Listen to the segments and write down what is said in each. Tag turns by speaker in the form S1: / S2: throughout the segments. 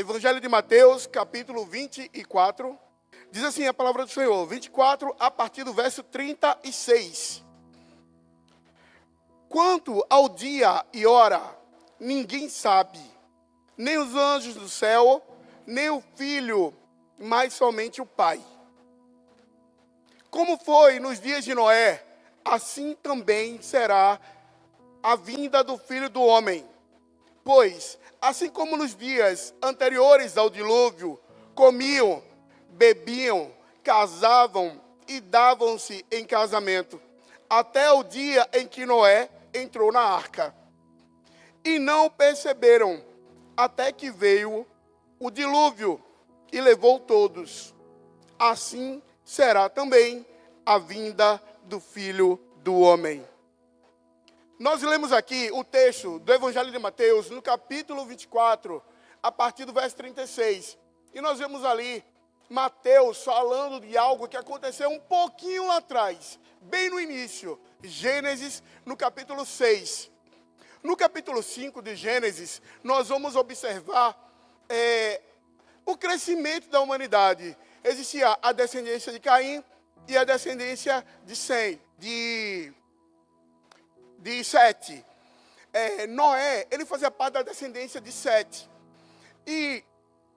S1: Evangelho de Mateus, capítulo 24. Diz assim a palavra do Senhor, 24, a partir do verso 36. Quanto ao dia e hora, ninguém sabe, nem os anjos do céu, nem o Filho, mas somente o Pai. Como foi nos dias de Noé, assim também será a vinda do Filho do Homem. Pois, assim como nos dias anteriores ao dilúvio, comiam, bebiam, casavam e davam-se em casamento, até o dia em que Noé entrou na arca. E não perceberam, até que veio o dilúvio e levou todos. Assim será também a vinda do Filho do Homem. Nós lemos aqui o texto do Evangelho de Mateus, no capítulo 24, a partir do verso 36. E nós vemos ali Mateus falando de algo que aconteceu um pouquinho lá atrás, bem no início, Gênesis, no capítulo 6. No capítulo 5 de Gênesis, nós vamos observar o crescimento da humanidade. Existia a descendência de Caim e a descendência de Sem, de Sete. Noé, ele fazia parte da descendência de Sete. E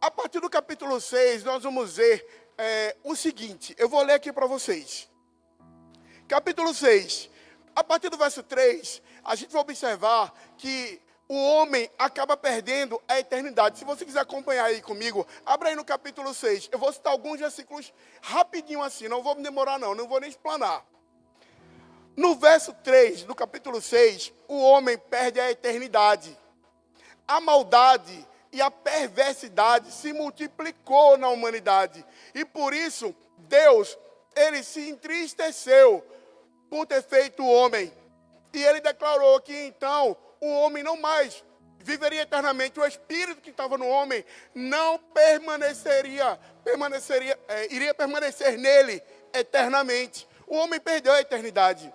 S1: a partir do capítulo 6, nós vamos ver o seguinte. Eu vou ler aqui para vocês. Capítulo 6, a partir do verso 3, a gente vai observar que o homem acaba perdendo a eternidade. Se você quiser acompanhar aí comigo, abra aí no capítulo 6. Eu vou citar alguns versículos rapidinho assim, não vou me demorar não vou nem explanar. No verso 3 do capítulo 6, o homem perde a eternidade. A maldade e a perversidade se multiplicou na humanidade. E por isso, Deus, ele se entristeceu por ter feito o homem. E ele declarou que então o homem não mais viveria eternamente. O espírito que estava no homem não iria permanecer nele eternamente. O homem perdeu a eternidade.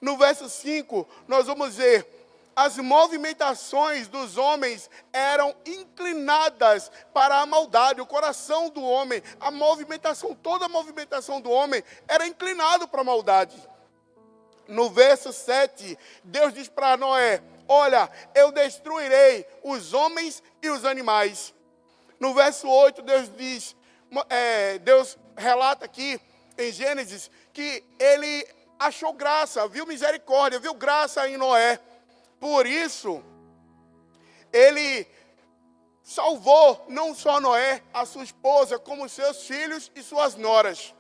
S1: No verso 5, nós vamos ver, as movimentações dos homens eram inclinadas para a maldade. O coração do homem, toda a movimentação do homem era inclinado para a maldade. No verso 7, Deus diz para Noé, olha, eu destruirei os homens e os animais. No verso 8, Deus relata aqui em Gênesis que ele achou graça, viu misericórdia, viu graça em Noé. Por isso, ele salvou não só Noé, a sua esposa, como seus filhos e suas noras.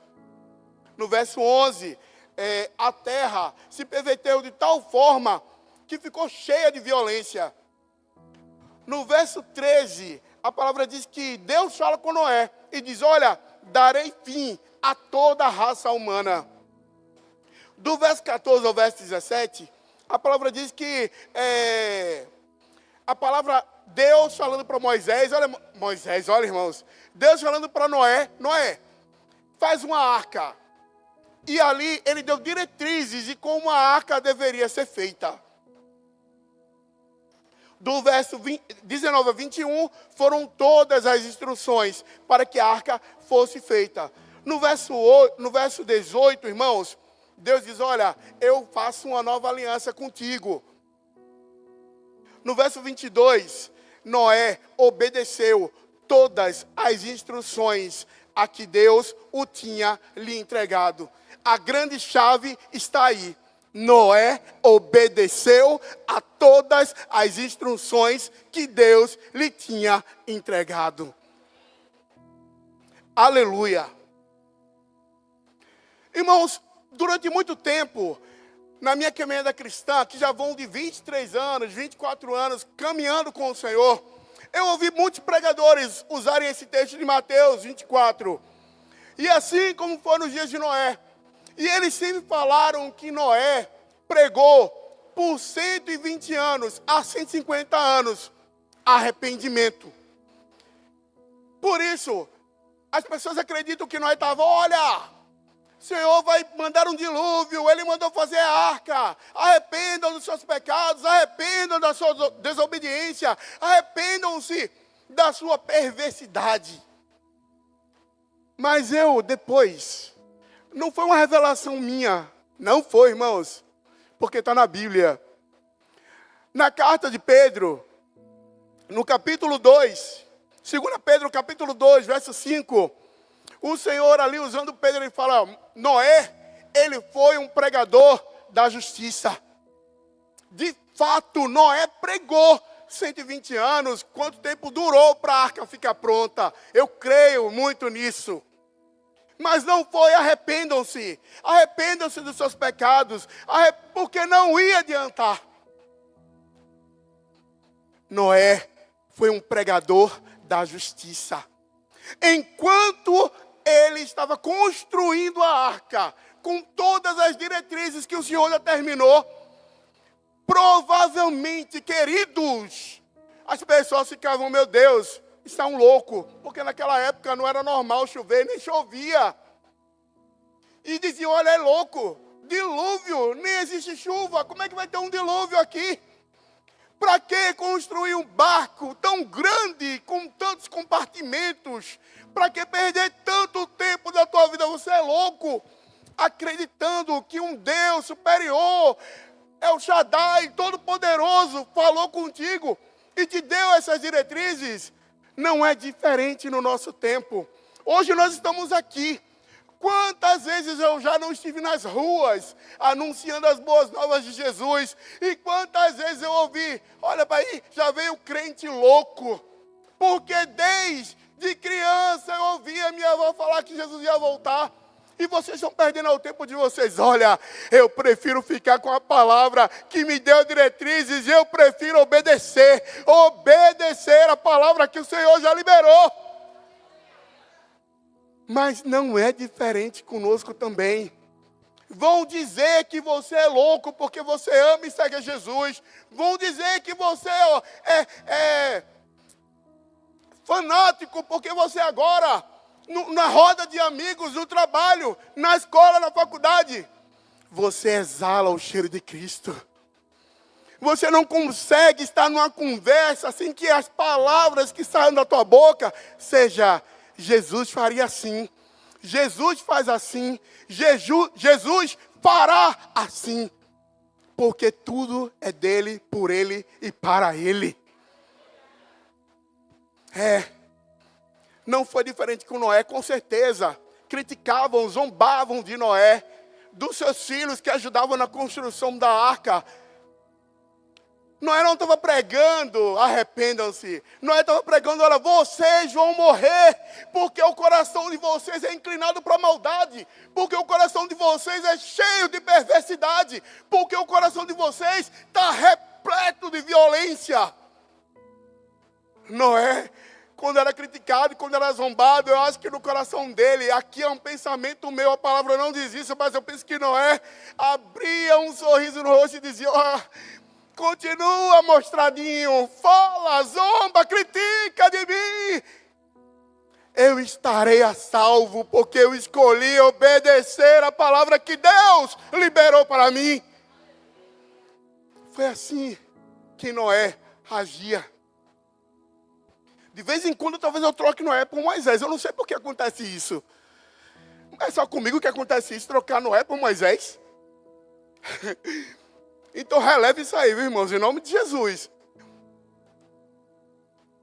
S1: No verso 11, a terra se perverteu de tal forma que ficou cheia de violência. No verso 13, a palavra diz que Deus fala com Noé e diz, olha, darei fim a toda a raça humana. Do verso 14 ao verso 17, a palavra diz que a palavra Deus falando para Moisés, olha irmãos, Deus falando para Noé, faz uma arca. E ali ele deu diretrizes de como a arca deveria ser feita. Do verso 19 a 21, foram todas as instruções para que a arca fosse feita. No verso 18, irmãos, Deus diz, olha, eu faço uma nova aliança contigo. No verso 22, Noé obedeceu todas as instruções a que Deus o tinha lhe entregado. A grande chave está aí. Noé obedeceu a todas as instruções que Deus lhe tinha entregado. Aleluia. Irmãos, durante muito tempo, na minha caminhada cristã, que já vão de 23 anos, 24 anos, caminhando com o Senhor, eu ouvi muitos pregadores usarem esse texto de Mateus 24. E assim como foi nos dias de Noé. E eles sempre falaram que Noé pregou por 120 anos a 150 anos arrependimento. Por isso, as pessoas acreditam que Noé estava, olha, o Senhor vai mandar um dilúvio, Ele mandou fazer a arca, arrependam dos seus pecados, arrependam da sua desobediência, arrependam-se da sua perversidade. Mas eu, depois, não foi uma revelação minha, não foi, irmãos, porque está na Bíblia. Na carta de Pedro, no capítulo 2, 2 Pedro, capítulo 2, verso 5, o Senhor ali usando Pedro, ele fala, Noé, ele foi um pregador da justiça. De fato, Noé pregou 120 anos, quanto tempo durou para a arca ficar pronta. Eu creio muito nisso. Mas não foi, arrependam-se dos seus pecados, porque não ia adiantar. Noé foi um pregador da justiça. Enquanto ele estava construindo a arca, com todas as diretrizes que o Senhor determinou, provavelmente, queridos, as pessoas ficavam, meu Deus, está um louco, porque naquela época não era normal chover, nem chovia. E diziam, olha, é louco, dilúvio, nem existe chuva, como é que vai ter um dilúvio aqui? Para que construir um barco tão grande, com tantos compartimentos? Para que perder tanto tempo da tua vida? Você é louco, acreditando que um Deus superior, El Shaddai, Todo-Poderoso, falou contigo e te deu essas diretrizes. Não é diferente no nosso tempo. Hoje nós estamos aqui. Quantas vezes eu já não estive nas ruas anunciando as boas novas de Jesus? E quantas vezes eu ouvi, olha para aí, já veio crente louco. Porque desde criança eu ouvia minha avó falar que Jesus ia voltar. E vocês estão perdendo o tempo de vocês. Olha, eu prefiro ficar com a palavra que me deu diretrizes. Eu prefiro obedecer a palavra que o Senhor já liberou. Mas não é diferente conosco também. Vão dizer que você é louco porque você ama e segue a Jesus. Vão dizer que você é fanático porque você agora, na roda de amigos, no trabalho, na escola, na faculdade, você exala o cheiro de Cristo. Você não consegue estar numa conversa assim que as palavras que saem da tua boca seja Jesus faria assim, Jesus faz assim, Jesus fará assim, porque tudo é dele, por ele e para ele. Não foi diferente com Noé, com certeza. Criticavam, zombavam de Noé, dos seus filhos que ajudavam na construção da arca. Noé não estava pregando, arrependam-se. Noé estava pregando, olha, vocês vão morrer, porque o coração de vocês é inclinado para a maldade, porque o coração de vocês é cheio de perversidade, porque o coração de vocês está repleto de violência. Noé, quando era criticado, quando era zombado, eu acho que no coração dele, aqui é um pensamento meu, a palavra não diz isso, mas eu penso que Noé abria um sorriso no rosto e dizia, continua, mostradinho, fala, zomba, critica de mim. Eu estarei a salvo, porque eu escolhi obedecer a palavra que Deus liberou para mim. Foi assim que Noé agia. De vez em quando, talvez eu troque Noé por Moisés. Eu não sei por que acontece isso. É só comigo que acontece isso, trocar Noé por Moisés? Então releve isso aí, viu, irmãos, em nome de Jesus.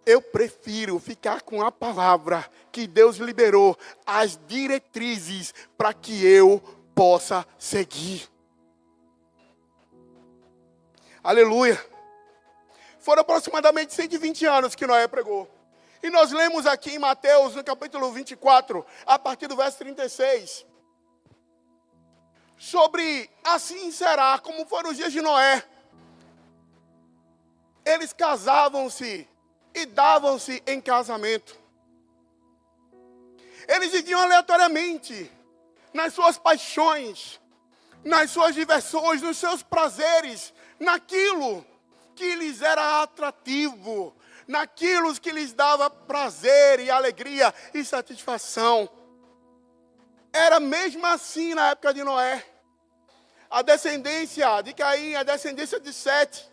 S1: Eu prefiro ficar com a palavra que Deus liberou, as diretrizes para que eu possa seguir. Aleluia. Foram aproximadamente 120 anos que Noé pregou. E nós lemos aqui em Mateus, no capítulo 24, a partir do verso 36, sobre assim será, como foram os dias de Noé. Eles casavam-se e davam-se em casamento. Eles viviam aleatoriamente, nas suas paixões, nas suas diversões, nos seus prazeres, naquilo que lhes era atrativo, naquilo que lhes dava prazer e alegria e satisfação. Era mesmo assim na época de Noé. A descendência de Caim, a descendência de Sete.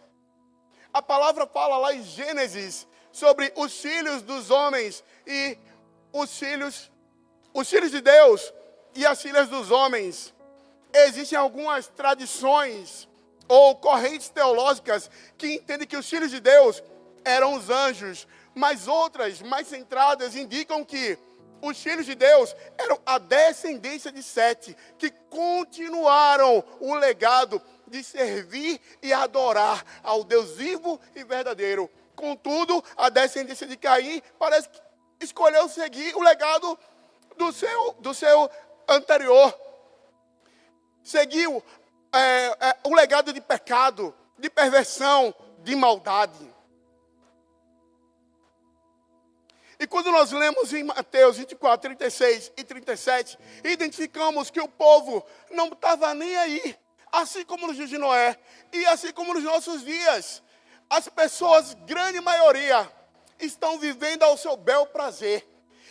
S1: A palavra fala lá em Gênesis sobre os filhos dos homens e os filhos de Deus e as filhas dos homens. Existem algumas tradições ou correntes teológicas que entendem que os filhos de Deus eram os anjos, mas outras, mais centradas, indicam que os filhos de Deus eram a descendência de Sete, que continuaram o legado de servir e adorar ao Deus vivo e verdadeiro. Contudo, a descendência de Caim parece que escolheu seguir o legado do seu anterior. Seguiu o legado de pecado, de perversão, de maldade. E quando nós lemos em Mateus 24, 36 e 37, identificamos que o povo não estava nem aí, assim como nos dias de Noé, e assim como nos nossos dias. As pessoas, grande maioria, estão vivendo ao seu bel prazer,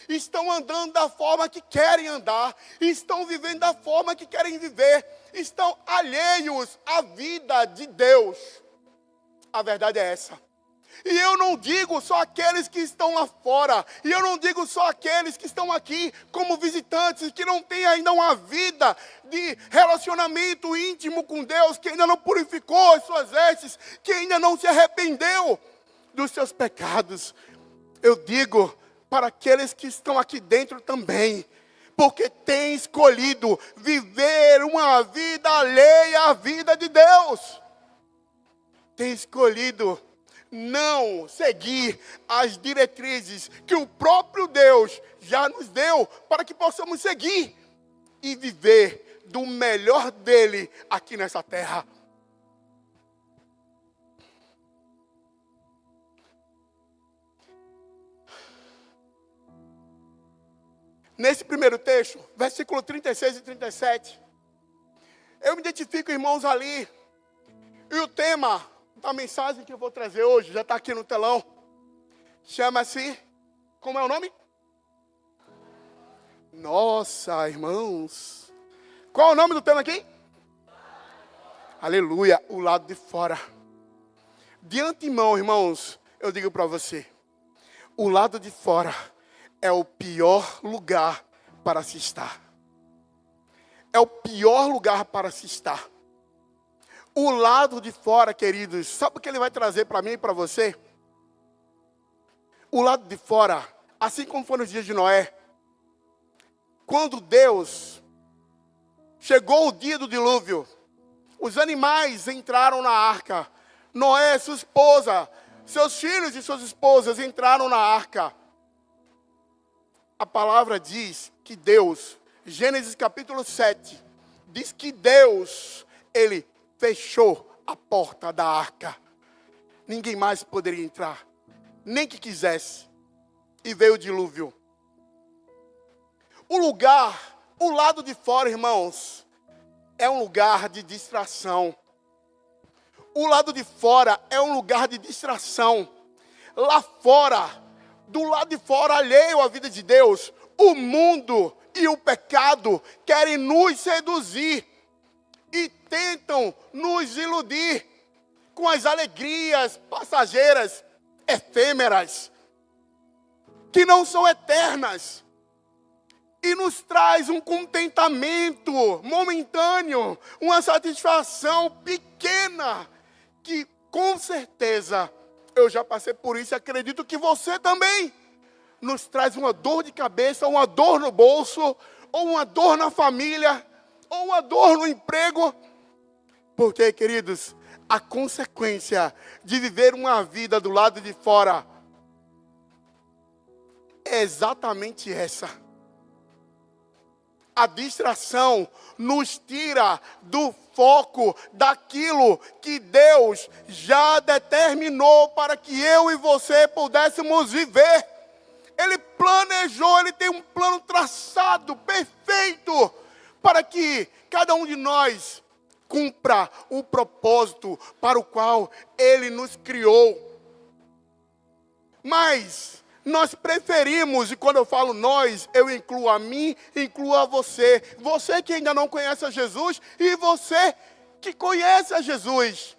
S1: estão andando da forma que querem andar, estão vivendo da forma que querem viver, estão alheios à vida de Deus. A verdade é essa. E eu não digo só aqueles que estão lá fora, e eu não digo só aqueles que estão aqui como visitantes, que não têm ainda uma vida de relacionamento íntimo com Deus, que ainda não purificou as suas vestes, que ainda não se arrependeu dos seus pecados. Eu digo para aqueles que estão aqui dentro também, porque têm escolhido viver uma vida alheia à vida de Deus. Têm escolhido não seguir as diretrizes que o próprio Deus já nos deu para que possamos seguir e viver do melhor dele aqui nessa terra. Nesse primeiro texto, versículo 36 e 37, eu me identifico, irmãos, ali, e o tema da mensagem que eu vou trazer hoje, já está aqui no telão, chama-se, como é o nome? Nossa, irmãos, qual é o nome do tema aqui? Aleluia, o lado de fora. De antemão, irmãos, eu digo para você, o lado de fora é o pior lugar para se estar. É o pior lugar para se estar. O lado de fora, queridos, sabe o que ele vai trazer para mim e para você? O lado de fora, assim como foi nos dias de Noé, quando Deus chegou o dia do dilúvio, os animais entraram na arca. Noé, sua esposa, seus filhos e suas esposas entraram na arca. A palavra diz que Deus, Gênesis capítulo 7, diz que Deus, ele fechou a porta da arca. Ninguém mais poderia entrar, nem que quisesse. E veio o dilúvio. O lado de fora, irmãos, é um lugar de distração. O lado de fora é um lugar de distração. Lá fora, do lado de fora, alheio à vida de Deus, o mundo e o pecado querem nos seduzir e tentam nos iludir com as alegrias passageiras, efêmeras, que não são eternas, e nos traz um contentamento momentâneo, uma satisfação pequena, que com certeza eu já passei por isso e acredito que você também, nos traz uma dor de cabeça, uma dor no bolso, ou uma dor na família, ou uma dor no emprego. Porque, queridos, a consequência de viver uma vida do lado de fora é exatamente essa. A distração nos tira do foco daquilo que Deus já determinou para que eu e você pudéssemos viver. Ele planejou, ele tem um plano traçado, perfeito, para que cada um de nós cumpra o propósito para o qual ele nos criou. Mas nós preferimos, e quando eu falo nós, eu incluo a mim, incluo a você. Você que ainda não conhece a Jesus e você que conhece a Jesus.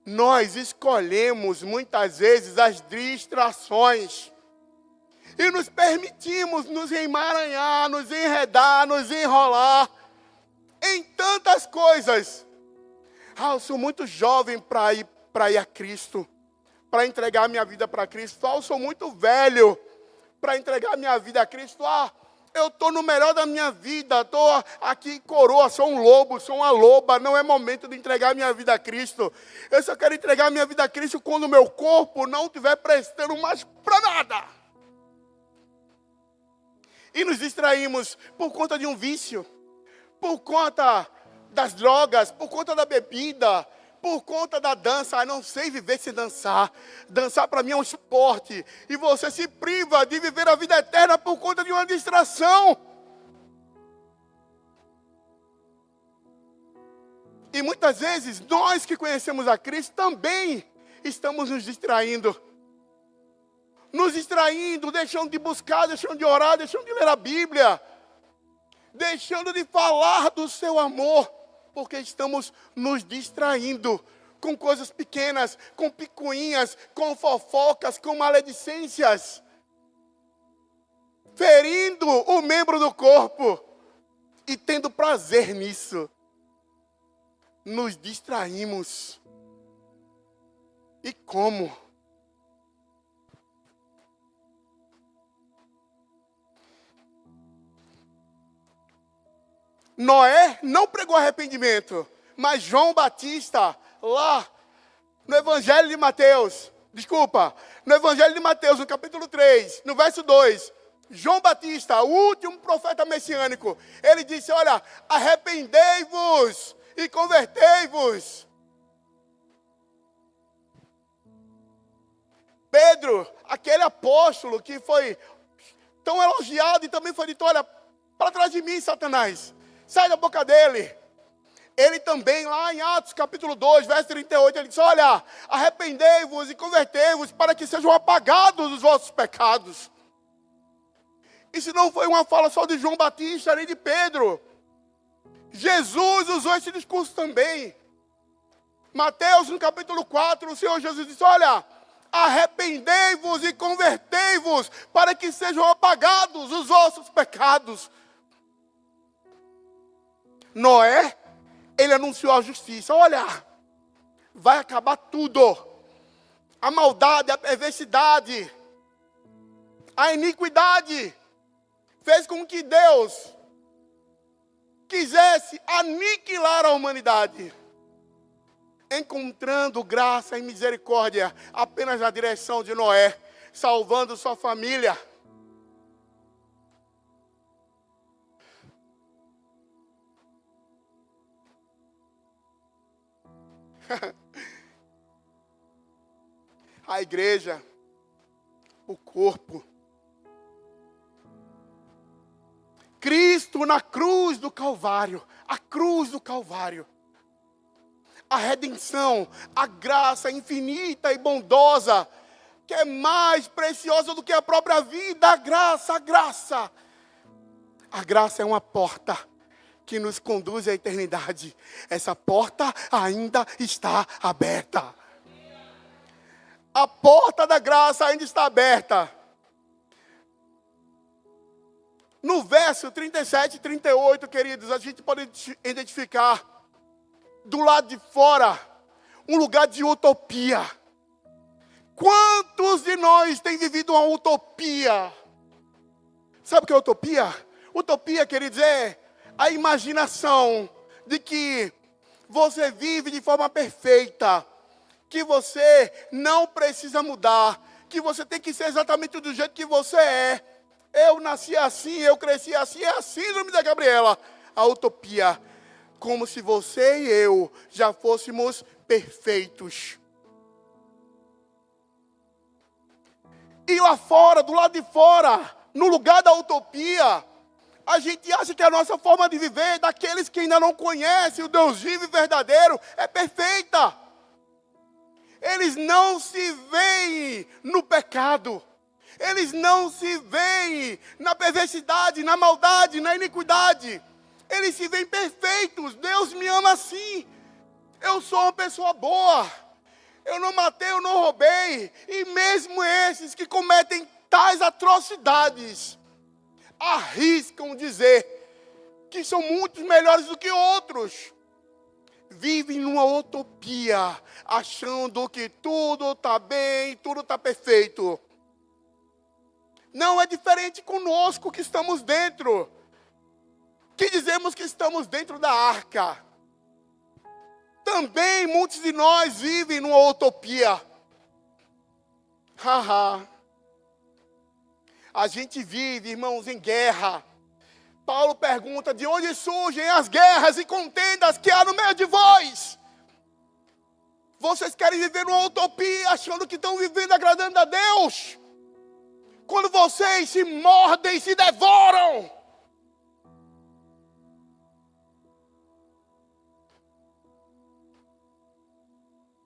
S1: Nós escolhemos muitas vezes as distrações e nos permitimos nos emaranhar, nos enredar, nos enrolar em tantas coisas. Eu sou muito jovem para ir a Cristo, para entregar minha vida para Cristo. Eu sou muito velho para entregar minha vida a Cristo. Eu estou no melhor da minha vida, estou aqui coroa, sou um lobo, sou uma loba, não é momento de entregar minha vida a Cristo. Eu só quero entregar minha vida a Cristo quando o meu corpo não estiver prestando mais para nada. E nos distraímos por conta de um vício, por conta das drogas, por conta da bebida, por conta da dança. Não sei viver sem dançar. Dançar para mim é um esporte. E você se priva de viver a vida eterna por conta de uma distração. E muitas vezes, nós que conhecemos a Cristo também estamos nos distraindo. Nos distraindo, deixando de buscar, deixando de orar, deixando de ler a Bíblia. Deixando de falar do seu amor. Porque estamos nos distraindo com coisas pequenas, com picuinhas, com fofocas, com maledicências. Ferindo o membro do corpo e tendo prazer nisso. Nos distraímos. E como? Noé não pregou arrependimento, mas João Batista, lá no Evangelho de Mateus, no Evangelho de Mateus, no capítulo 3, no verso 2, João Batista, o último profeta messiânico, ele disse, olha, arrependei-vos e convertei-vos. Pedro, aquele apóstolo que foi tão elogiado e também foi dito, olha, para trás de mim, Satanás. Sai da boca dele. Ele também, lá em Atos capítulo 2, verso 38, ele diz, olha, arrependei-vos e convertei-vos para que sejam apagados os vossos pecados. Isso não foi uma fala só de João Batista, nem de Pedro. Jesus usou esse discurso também. Mateus, no capítulo 4, o Senhor Jesus disse, olha, arrependei-vos e convertei-vos para que sejam apagados os vossos pecados. Noé, ele anunciou a justiça. Olha, vai acabar tudo. A maldade, a perversidade, a iniquidade fez com que Deus quisesse aniquilar a humanidade. Encontrando graça e misericórdia apenas na direção de Noé, salvando sua família. A igreja, o corpo. Cristo na cruz do Calvário, a cruz do Calvário. A redenção, a graça infinita e bondosa, que é mais preciosa do que a própria vida, a graça, a graça. A graça é uma porta que nos conduz à eternidade. Essa porta ainda está aberta. A porta da graça ainda está aberta. No verso 37 e 38, queridos, a gente pode identificar do lado de fora um lugar de utopia. Quantos de nós têm vivido uma utopia? Sabe o que é utopia? Utopia, queridos, é a imaginação de que você vive de forma perfeita, que você não precisa mudar, que você tem que ser exatamente do jeito que você é. Eu nasci assim, eu cresci assim, é a síndrome da Gabriela. A utopia, como se você e eu já fôssemos perfeitos. E lá fora, do lado de fora, no lugar da utopia, a gente acha que a nossa forma de viver, daqueles que ainda não conhecem o Deus vivo e verdadeiro, é perfeita. Eles não se veem no pecado. Eles não se veem na perversidade, na maldade, na iniquidade. Eles se veem perfeitos. Deus me ama assim. Eu sou uma pessoa boa. eu não matei, eu não roubei. E mesmo esses que cometem tais atrocidades, arriscam dizer que são muito melhores do que outros. Vivem numa utopia, achando que tudo está bem, tudo está perfeito. Não é diferente conosco que estamos dentro, que dizemos que estamos dentro da arca. Também muitos de nós vivem numa utopia. Haha. A gente vive, irmãos, em guerra. Paulo pergunta: de onde surgem as guerras e contendas que há no meio de vós? Vocês querem viver numa utopia, achando que estão vivendo agradando a Deus? Quando vocês se mordem, se devoram.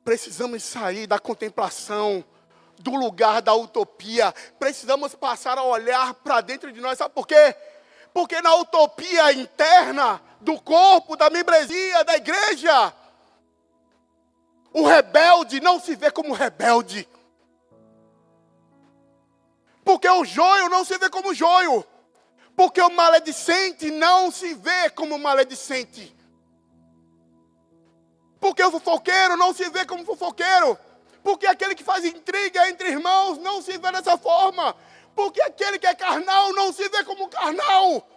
S1: Precisamos sair da contemplação, do lugar da utopia. Precisamos passar a olhar para dentro de nós. Sabe por quê? Porque na utopia interna do corpo, da membresia, da igreja, o rebelde não se vê como rebelde. Porque o joio não se vê como joio. Porque o maledicente não se vê como maledicente. Porque o fofoqueiro não se vê como fofoqueiro. Porque aquele que faz intriga entre irmãos não se vê dessa forma. Porque aquele que é carnal não se vê como carnal.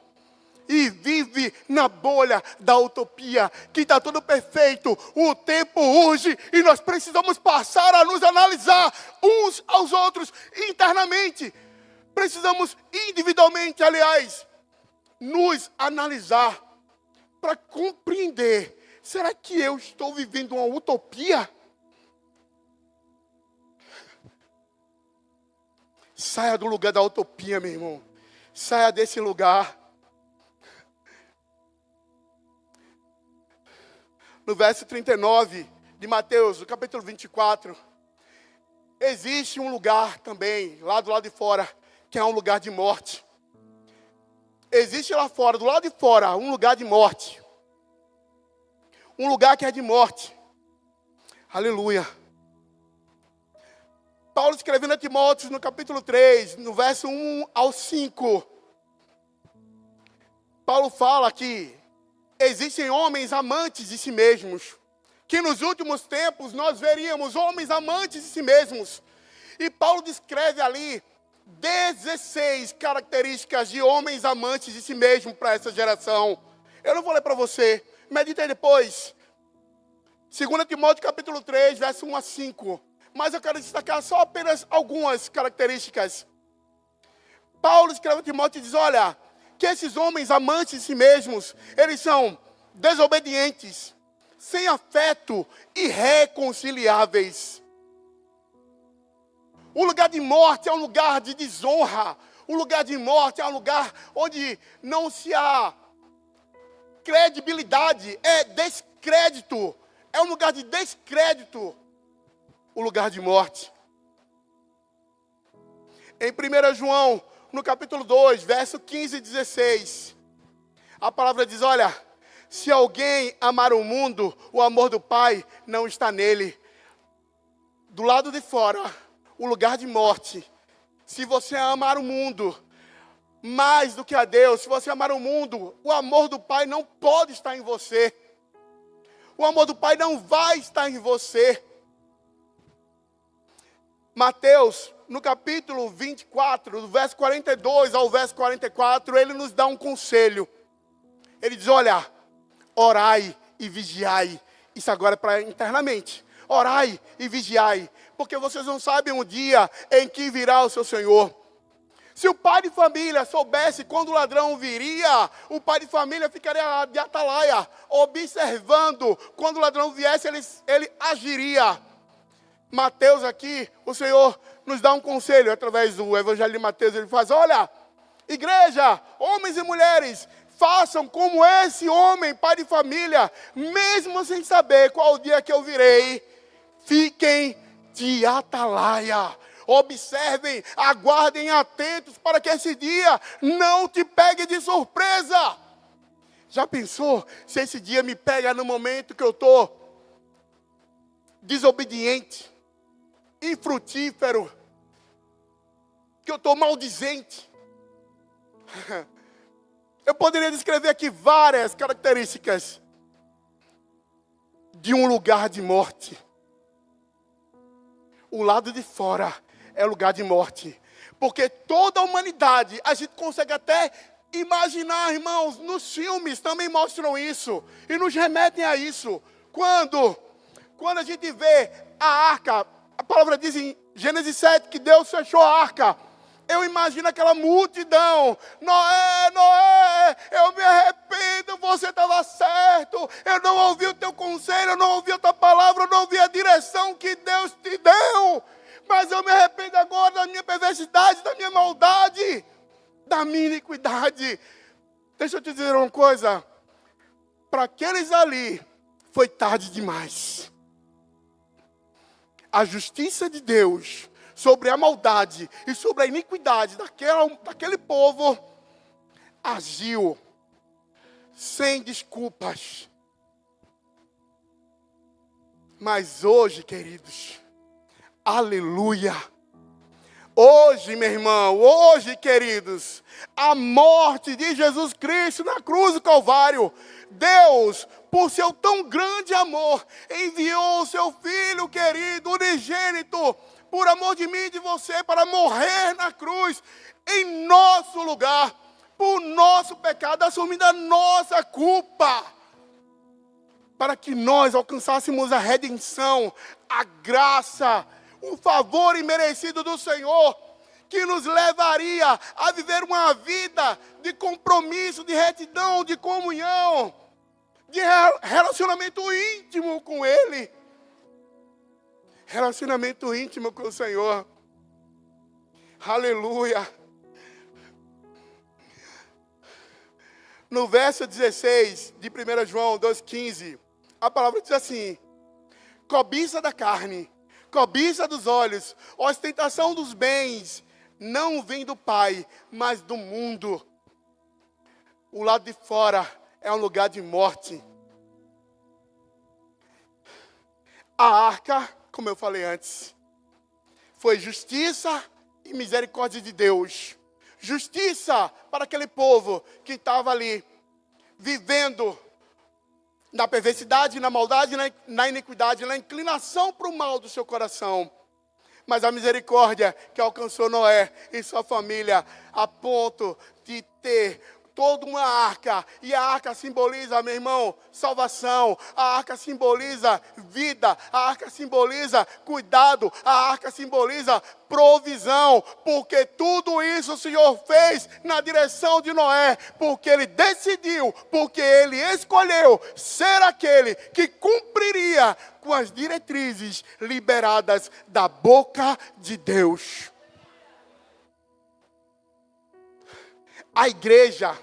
S1: E vive na bolha da utopia, que está tudo perfeito. O tempo urge e nós precisamos passar a nos analisar uns aos outros internamente. Precisamos individualmente, aliás, nos analisar para compreender. Será que eu estou vivendo uma utopia? Saia do lugar da utopia, meu irmão. Saia desse lugar. No verso 39 de Mateus, no capítulo 24, existe um lugar também, lá do lado de fora, que é um lugar de morte. Existe lá fora, do lado de fora, um lugar de morte. Um lugar que é de morte. Aleluia. Paulo escrevendo a Timóteo no capítulo 3, no verso 1 ao 5. Paulo fala que existem homens amantes de si mesmos. Que nos últimos tempos nós veríamos homens amantes de si mesmos. E Paulo descreve ali 16 características de homens amantes de si mesmos para essa geração. Eu não vou ler para você. Medita aí depois. 2 Timóteo capítulo 3, verso 1 a 5. Mas eu quero destacar só apenas algumas características. Paulo escreve a Timóteo e diz: olha, que esses homens amantes de si mesmos, eles são desobedientes, sem afeto, irreconciliáveis. O lugar de morte é um lugar de desonra. O lugar de morte é um lugar onde não se há credibilidade, é descrédito. É um lugar de descrédito, o lugar de morte. Em 1 João, no capítulo 2, verso 15 e 16, a palavra diz: olha, se alguém amar o mundo, o amor do Pai não está nele. Do lado de fora, o lugar de morte. Se você amar o mundo mais do que a Deus, se você amar o mundo, o amor do Pai não pode estar em você. O amor do Pai não vai estar em você. Mateus, no capítulo 24, do verso 42 ao verso 44, ele nos dá um conselho. Ele diz: olha, orai e vigiai. Isso agora é para internamente. Orai e vigiai, porque vocês não sabem o dia em que virá o seu Senhor. Se o pai de família soubesse quando o ladrão viria, o pai de família ficaria de atalaia, observando. Quando o ladrão viesse, ele agiria. Mateus aqui, o Senhor nos dá um conselho, através do Evangelho de Mateus. Ele faz: olha, igreja, homens e mulheres, façam como esse homem, pai de família, mesmo sem saber qual o dia que eu virei, fiquem de atalaia. Observem, aguardem atentos para que esse dia não te pegue de surpresa. Já pensou se esse dia me pega no momento que eu estou desobediente? infrutífero, que eu estou maldizente. Eu poderia descrever aqui várias características de um lugar de morte. O lado de fora é lugar de morte. Porque toda a humanidade, a gente consegue até imaginar, irmãos, nos filmes também mostram isso. E nos remetem a isso. Quando a gente vê a arca, a palavra diz em Gênesis 7 que Deus fechou a arca. Eu imagino aquela multidão. Noé, Noé, eu me arrependo, você estava certo. Eu não ouvi o teu conselho, eu não ouvi a tua palavra, eu não ouvi a direção que Deus te deu. Mas eu me arrependo agora da minha perversidade, da minha maldade, da minha iniquidade. Deixa eu te dizer uma coisa. Para aqueles ali, foi tarde demais. A justiça de Deus sobre a maldade e sobre a iniquidade daquele povo agiu sem desculpas. Mas hoje, queridos, aleluia! Hoje, meu irmão, hoje, queridos, a morte de Jesus Cristo na cruz do Calvário, Deus, por seu tão grande amor, enviou o seu Filho querido, unigênito, por amor de mim e de você, para morrer na cruz, em nosso lugar, por nosso pecado, assumindo a nossa culpa, para que nós alcançássemos a redenção, a graça, o favor imerecido do Senhor, que nos levaria a viver uma vida de compromisso, de retidão, de comunhão, de relacionamento íntimo com Ele. Relacionamento íntimo com o Senhor. Aleluia. No verso 16 de 1 João 2,15, a palavra diz assim: cobiça da carne, cobiça dos olhos, ostentação dos bens, não vem do Pai, mas do mundo. O lado de fora é um lugar de morte. A arca, como eu falei antes, foi justiça e misericórdia de Deus. Justiça para aquele povo que estava ali, vivendo na perversidade, na maldade, na iniquidade, na inclinação para o mal do seu coração. Mas a misericórdia que alcançou Noé e sua família, a ponto de ter toda uma arca, e a arca simboliza, meu irmão, salvação, a arca simboliza vida, a arca simboliza cuidado, a arca simboliza provisão, porque tudo isso o Senhor fez na direção de Noé, porque Ele decidiu, porque Ele escolheu ser aquele que cumpriria com as diretrizes liberadas da boca de Deus. A igreja,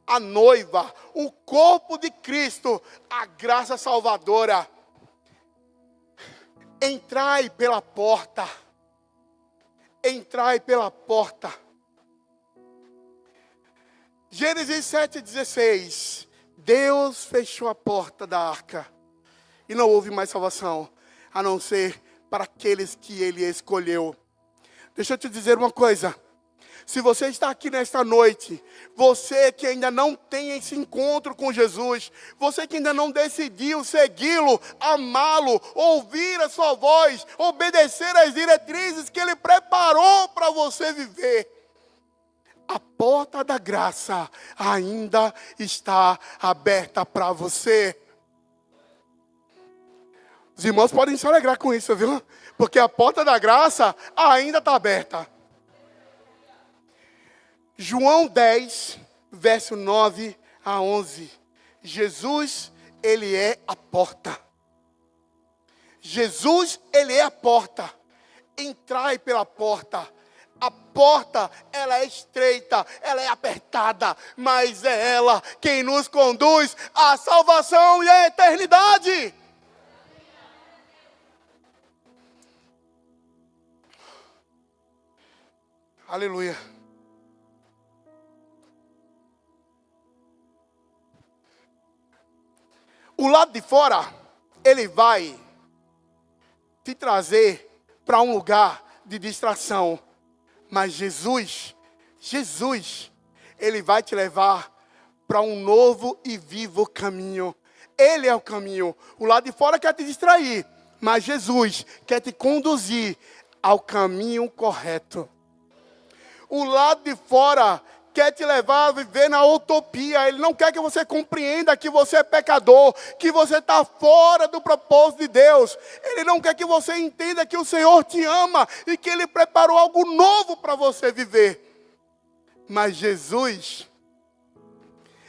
S1: a noiva, o corpo de Cristo, a graça salvadora. Entrai pela porta. Entrai pela porta. Gênesis 7,16. Deus fechou a porta da arca. E não houve mais salvação, a não ser para aqueles que Ele escolheu. Deixa eu te dizer uma coisa. Se você está aqui nesta noite, você que ainda não tem esse encontro com Jesus, você que ainda não decidiu segui-lo, amá-lo, ouvir a sua voz, obedecer às diretrizes que Ele preparou para você viver, a porta da graça ainda está aberta para você. Os irmãos podem se alegrar com isso, viu? Porque a porta da graça ainda está aberta. João 10, verso 9 a 11. Jesus, Ele é a porta. Jesus, Ele é a porta. Entrai pela porta. A porta, ela é estreita, ela é apertada, mas é ela quem nos conduz à salvação e à eternidade. Aleluia. O lado de fora, ele vai te trazer para um lugar de distração. Mas Jesus, Ele vai te levar para um novo e vivo caminho. Ele é o caminho. O lado de fora quer te distrair, mas Jesus quer te conduzir ao caminho correto. O lado de fora quer te levar a viver na utopia. Ele não quer que você compreenda que você é pecador, que você está fora do propósito de Deus. Ele não quer que você entenda que o Senhor te ama e que Ele preparou algo novo para você viver. Mas Jesus,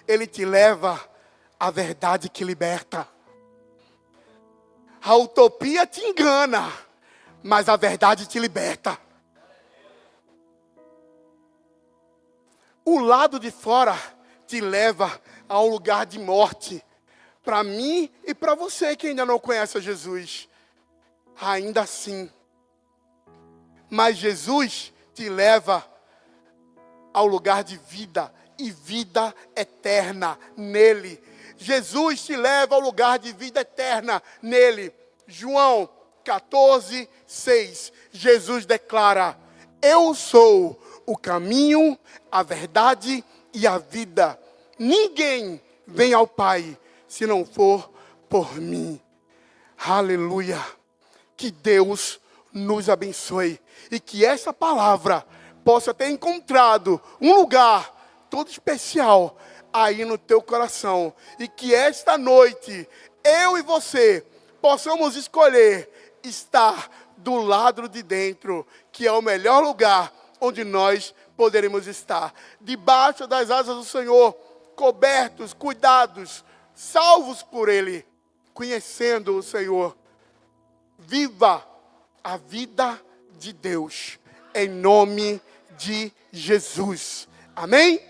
S1: Ele te leva à verdade que liberta. A utopia te engana, mas a verdade te liberta. O lado de fora te leva a um lugar de morte. Para mim e para você que ainda não conhece a Jesus. Ainda assim. Mas Jesus te leva ao lugar de vida e vida eterna nele. Jesus te leva ao lugar de vida eterna nele. João 14, 6. Jesus declara: eu sou o caminho, a verdade e a vida. Ninguém vem ao Pai se não for por mim. Aleluia. Que Deus nos abençoe e que essa palavra possa ter encontrado um lugar todo especial aí no teu coração. E que esta noite, eu e você, possamos escolher estar do lado de dentro, que é o melhor lugar onde nós poderemos estar. Debaixo das asas do Senhor, cobertos, cuidados, salvos por Ele, conhecendo o Senhor. Viva a vida de Deus, em nome de Jesus. Amém?